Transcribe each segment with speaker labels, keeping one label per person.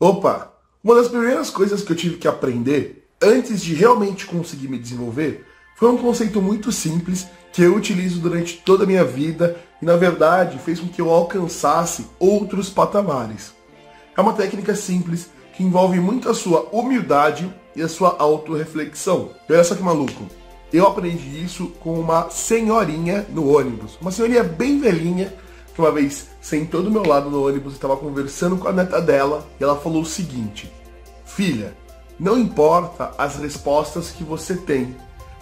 Speaker 1: Opa! Uma das primeiras coisas que eu tive que aprender antes de realmente conseguir me desenvolver foi um conceito muito simples que eu utilizo durante toda a minha vida e, na verdade, fez com que eu alcançasse outros patamares. É uma técnica simples que envolve muito a sua humildade e a sua autorreflexão. E olha só que maluco, eu aprendi isso com uma senhorinha no ônibus, uma senhorinha bem velhinha, que uma vez sentou do meu lado no ônibus e estava conversando com a neta dela, e ela falou o seguinte: filha, não importa as respostas que você tem,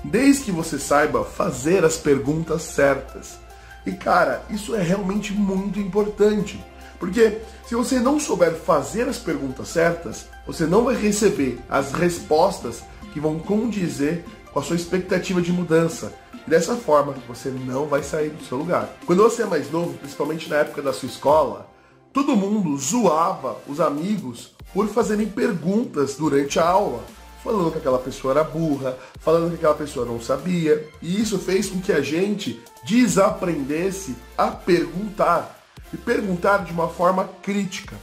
Speaker 1: desde que você saiba fazer as perguntas certas. E cara, isso é realmente muito importante, porque se você não souber fazer as perguntas certas, você não vai receber as respostas que vão condizer com a sua expectativa de mudança. E dessa forma, você não vai sair do seu lugar. Quando você é mais novo, principalmente na época da sua escola, todo mundo zoava os amigos por fazerem perguntas durante a aula, falando que aquela pessoa era burra, falando que aquela pessoa não sabia. E isso fez com que a gente desaprendesse a perguntar. E perguntar de uma forma crítica.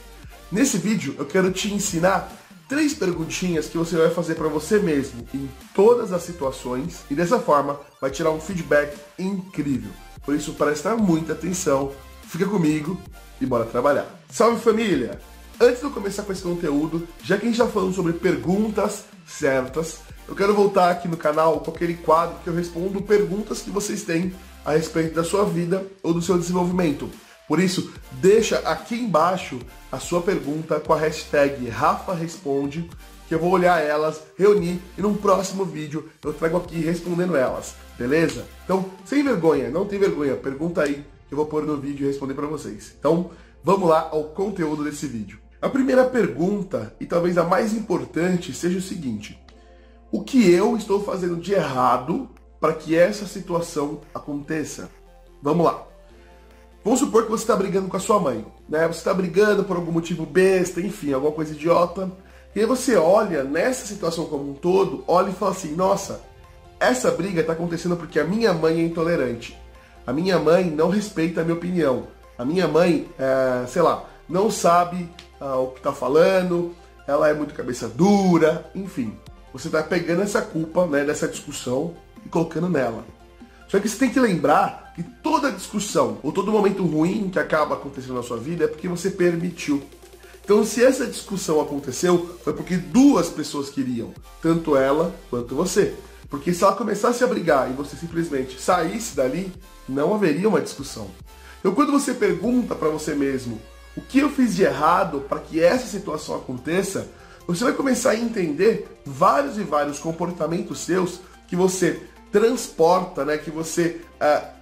Speaker 1: Nesse vídeo eu quero te ensinar 3 perguntinhas que você vai fazer para você mesmo em todas as situações e dessa forma vai tirar um feedback incrível. Por isso presta muita atenção, fica comigo e bora trabalhar. Salve família! Antes de eu começar com esse conteúdo, já que a gente está falando sobre perguntas certas, eu quero voltar aqui no canal com aquele quadro que eu respondo perguntas que vocês têm a respeito da sua vida ou do seu desenvolvimento. Por isso, deixa aqui embaixo a sua pergunta com a hashtag RafaResponde, que eu vou olhar elas, reunir e num próximo vídeo eu trago aqui respondendo elas, beleza? Então, sem vergonha, não tem vergonha, pergunta aí que eu vou pôr no vídeo e responder para vocês. Então, vamos lá ao conteúdo desse vídeo. A primeira pergunta, e talvez a mais importante, seja o seguinte: o que eu estou fazendo de errado para que essa situação aconteça? Vamos lá. Vamos supor que você está brigando com a sua mãe, né? Você está brigando por algum motivo besta, enfim, alguma coisa idiota. E aí você olha nessa situação como um todo, olha e fala assim: nossa, essa briga está acontecendo porque a minha mãe é intolerante. A minha mãe não respeita a minha opinião. A minha mãe, sei lá, não sabe o que está falando, ela é muito cabeça dura, enfim. Você está pegando essa culpa, né, dessa discussão e colocando nela. Só que você tem que lembrar que toda discussão ou todo momento ruim que acaba acontecendo na sua vida é porque você permitiu. Então, se essa discussão aconteceu, foi porque 2 pessoas queriam, tanto ela quanto você. Porque se ela começasse a brigar e você simplesmente saísse dali, não haveria uma discussão. Então, quando você pergunta para você mesmo o que eu fiz de errado para que essa situação aconteça, você vai começar a entender vários e vários comportamentos seus que você transporta, né, que você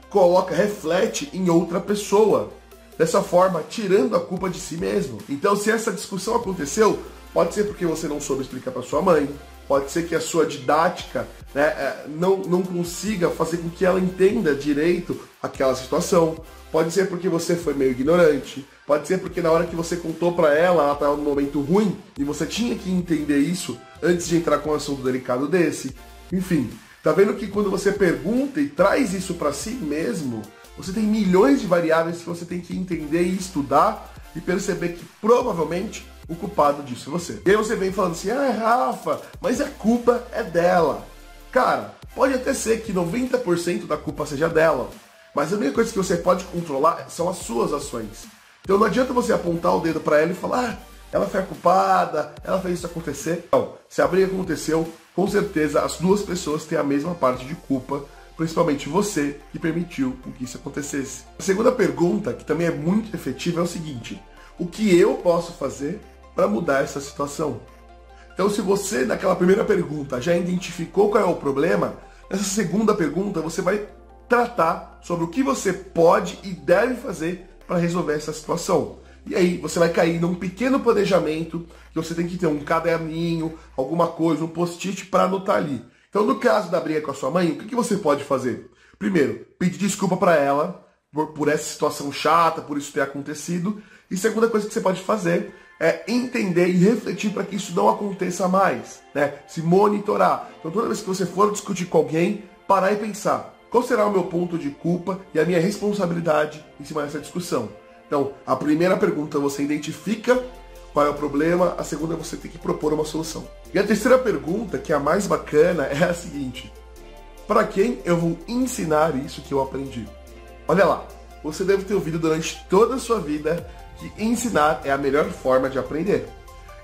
Speaker 1: coloca, reflete em outra pessoa. Dessa forma, tirando a culpa de si mesmo. Então, se essa discussão aconteceu, pode ser porque você não soube explicar para sua mãe, pode ser que a sua didática, né, não consiga fazer com que ela entenda direito aquela situação, pode ser porque você foi meio ignorante, pode ser porque na hora que você contou para ela, ela estava num momento ruim e você tinha que entender isso antes de entrar com um assunto delicado desse. Enfim, tá vendo que quando você pergunta e traz isso para si mesmo, você tem milhões de variáveis que você tem que entender e estudar e perceber que provavelmente o culpado disso é você. E aí você vem falando assim: ah, Rafa, mas a culpa é dela. Cara, pode até ser que 90% da culpa seja dela, mas a única coisa que você pode controlar são as suas ações. Então não adianta você apontar o dedo para ela e falar: ah, ela foi a culpada, ela fez isso acontecer. Não, se a briga aconteceu, com certeza as 2 pessoas têm a mesma parte de culpa, principalmente você que permitiu que isso acontecesse. A segunda pergunta, que também é muito efetiva, é o seguinte: o que eu posso fazer para mudar essa situação? Então, se você, naquela primeira pergunta, já identificou qual é o problema, nessa segunda pergunta você vai tratar sobre o que você pode e deve fazer para resolver essa situação. E aí você vai cair num pequeno planejamento, que você tem que ter um caderninho, alguma coisa, um post-it para anotar ali. Então, no caso da briga com a sua mãe, o que você pode fazer? Primeiro, pedir desculpa para ela por essa situação chata, por isso ter acontecido. E segunda coisa que você pode fazer é entender e refletir para que isso não aconteça mais, né? Se monitorar. Então, toda vez que você for discutir com alguém, parar e pensar: qual será o meu ponto de culpa e a minha responsabilidade em cima dessa discussão? Então, a primeira pergunta, você identifica qual é o problema, a segunda é você ter que propor uma solução. E a terceira pergunta, que é a mais bacana, é a seguinte: para quem eu vou ensinar isso que eu aprendi? Olha lá, você deve ter ouvido durante toda a sua vida que ensinar é a melhor forma de aprender.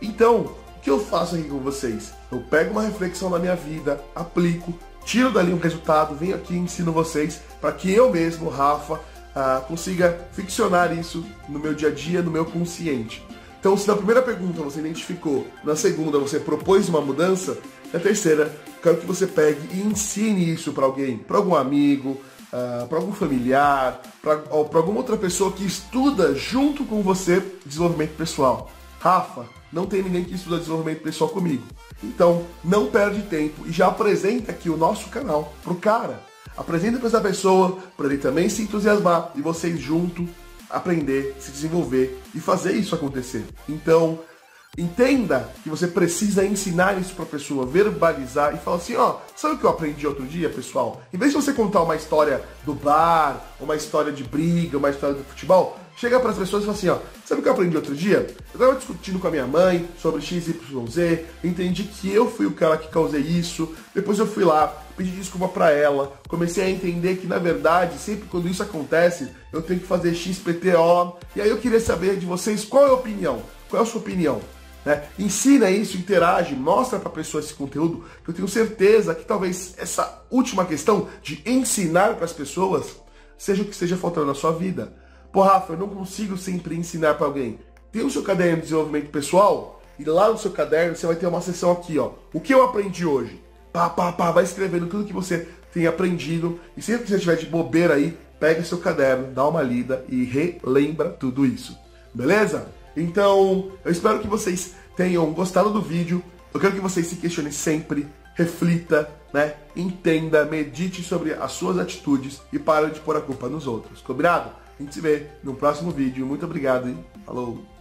Speaker 1: Então, o que eu faço aqui com vocês? Eu pego uma reflexão da minha vida, aplico, tiro dali um resultado, venho aqui e ensino vocês para que eu mesmo, Rafa, consiga ficcionar isso no meu dia a dia, no meu consciente. Então, se na primeira pergunta você identificou, na segunda você propôs uma mudança, na terceira, quero que você pegue e ensine isso para alguém, para algum amigo, para algum familiar, para alguma outra pessoa que estuda junto com você desenvolvimento pessoal. Rafa, não tem ninguém que estuda desenvolvimento pessoal comigo. Então, não perde tempo e já apresenta aqui o nosso canal pro cara. Apresenta para essa pessoa, para ele também se entusiasmar e vocês juntos aprender, se desenvolver e fazer isso acontecer. Então, entenda que você precisa ensinar isso para a pessoa, verbalizar e falar assim, ó, sabe o que eu aprendi outro dia, pessoal? Em vez de você contar uma história do bar, uma história de briga, uma história do futebol, chega para as pessoas e fala assim, ó, sabe o que eu aprendi outro dia? Eu estava discutindo com a minha mãe sobre XYZ, entendi que eu fui o cara que causei isso, depois eu fui lá, pedi desculpa para ela, comecei a entender que, na verdade, sempre quando isso acontece, eu tenho que fazer XPTO, e aí eu queria saber de vocês qual é a opinião, qual é a sua opinião? Né? Ensina isso, interage, mostra para a pessoa esse conteúdo, que eu tenho certeza que talvez essa última questão de ensinar para as pessoas seja o que esteja faltando na sua vida. Pô, Rafa, eu não consigo sempre ensinar para alguém. Tem o seu caderno de desenvolvimento pessoal e lá no seu caderno você vai ter uma seção aqui, ó. O que eu aprendi hoje? Vai escrevendo tudo que você tem aprendido e sempre que você estiver de bobeira aí, pega seu caderno, dá uma lida e relembra tudo isso. Beleza? Então, eu espero que vocês tenham gostado do vídeo. Eu quero que vocês se questionem sempre, reflita, né? Entenda, medite sobre as suas atitudes e pare de pôr a culpa nos outros. Combinado? A gente se vê no próximo vídeo. Muito obrigado e falou!